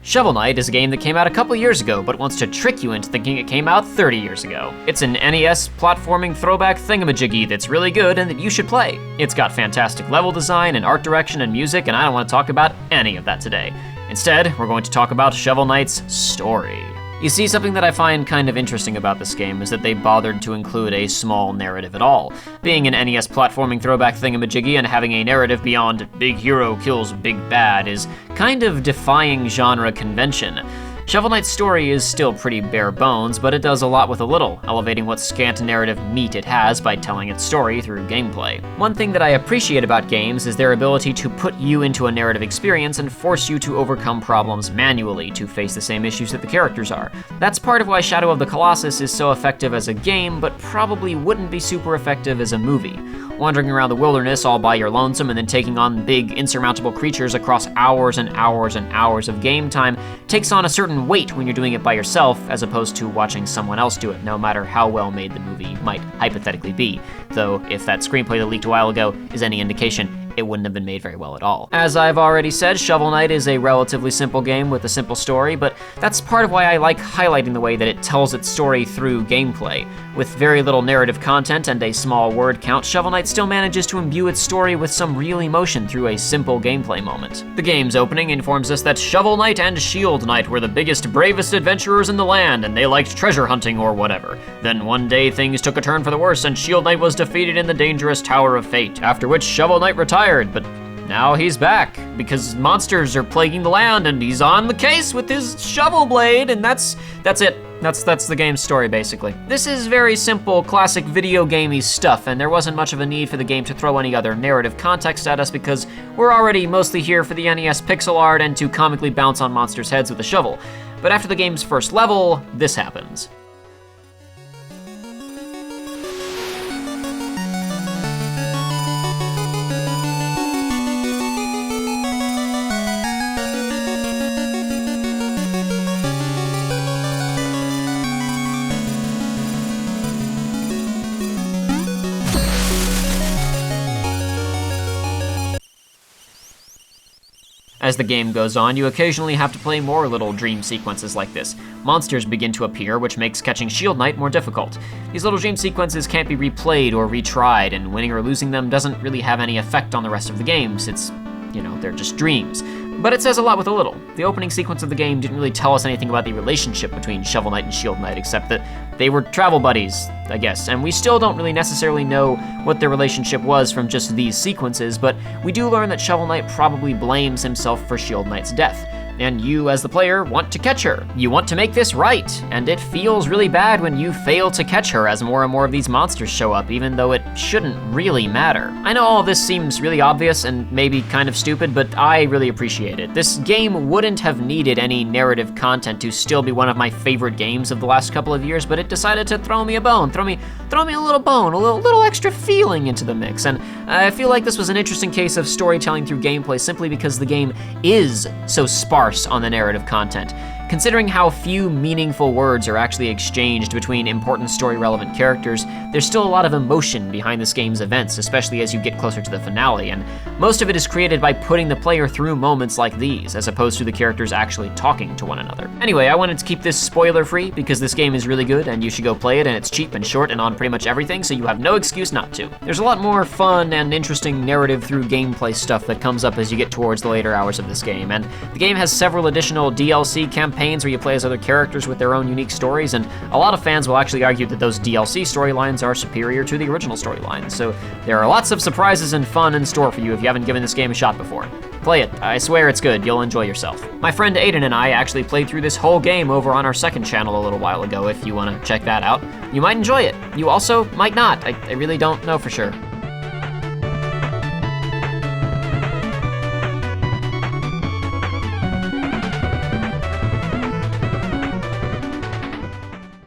Shovel Knight is a game that came out a couple years ago, but wants to trick you into thinking it came out 30 years ago. It's an NES platforming throwback thingamajiggy that's really good and that you should play. It's got fantastic level design and art direction and music, and I don't want to talk about any of that today. Instead, we're going to talk about Shovel Knight's story. You see, something that I find kind of interesting about this game is that they bothered to include a small narrative at all. Being an NES platforming throwback thingamajiggy and having a narrative beyond big hero kills big bad is kind of defying genre convention. Shovel Knight's story is still pretty bare bones, but it does a lot with a little, elevating what scant narrative meat it has by telling its story through gameplay. One thing that I appreciate about games is their ability to put you into a narrative experience and force you to overcome problems manually to face the same issues that the characters are. That's part of why Shadow of the Colossus is so effective as a game, but probably wouldn't be super effective as a movie. Wandering around the wilderness all by your lonesome and then taking on big, insurmountable creatures across hours and hours and hours of game time takes on a certain weight when you're doing it by yourself, as opposed to watching someone else do it, no matter how well made the movie might hypothetically be. Though, if that screenplay that leaked a while ago is any indication, it wouldn't have been made very well at all. As I've already said, Shovel Knight is a relatively simple game with a simple story, but that's part of why I like highlighting the way that it tells its story through gameplay. With very little narrative content and a small word count, Shovel Knight still manages to imbue its story with some real emotion through a simple gameplay moment. The game's opening informs us that Shovel Knight and Shield Knight were the biggest, bravest adventurers in the land, and they liked treasure hunting or whatever. Then one day things took a turn for the worse, and Shield Knight was defeated in the dangerous Tower of Fate, after which Shovel Knight retired, but now he's back because monsters are plaguing the land and he's on the case with his shovel blade, and that's it. That's the game's story, basically. This is very simple, classic video gamey stuff, and there wasn't much of a need for the game to throw any other narrative context at us because we're already mostly here for the NES pixel art and to comically bounce on monsters' heads with a shovel. But after the game's first level, this happens. As the game goes on, you occasionally have to play more little dream sequences like this. Monsters begin to appear, which makes catching Shield Knight more difficult. These little dream sequences can't be replayed or retried, and winning or losing them doesn't really have any effect on the rest of the game, since, they're just dreams. But it says a lot with a little. The opening sequence of the game didn't really tell us anything about the relationship between Shovel Knight and Shield Knight, except that they were travel buddies, I guess. And we still don't really necessarily know what their relationship was from just these sequences, but we do learn that Shovel Knight probably blames himself for Shield Knight's death. And you, as the player, want to catch her. You want to make this right, and it feels really bad when you fail to catch her as more and more of these monsters show up, even though it shouldn't really matter. I know all of this seems really obvious and maybe kind of stupid, but I really appreciate it. This game wouldn't have needed any narrative content to still be one of my favorite games of the last couple of years, but it decided to throw me a bone, throw me a little bone, a little extra feeling into the mix, and I feel like this was an interesting case of storytelling through gameplay simply because the game is so sparse on the narrative content. Considering how few meaningful words are actually exchanged between important story-relevant characters, there's still a lot of emotion behind this game's events, especially as you get closer to the finale, and most of it is created by putting the player through moments like these, as opposed to the characters actually talking to one another. Anyway, I wanted to keep this spoiler-free because this game is really good and you should go play it, and it's cheap and short and on pretty much everything, so you have no excuse not to. There's a lot more fun and interesting narrative through gameplay stuff that comes up as you get towards the later hours of this game, and the game has several additional DLC campaigns where you play as other characters with their own unique stories, and a lot of fans will actually argue that those DLC storylines are superior to the original storylines, so there are lots of surprises and fun in store for you if you haven't given this game a shot before. Play it, I swear it's good, you'll enjoy yourself. My friend Aiden and I actually played through this whole game over on our second channel a little while ago if you want to check that out. You might enjoy it, you also might not, I really don't know for sure.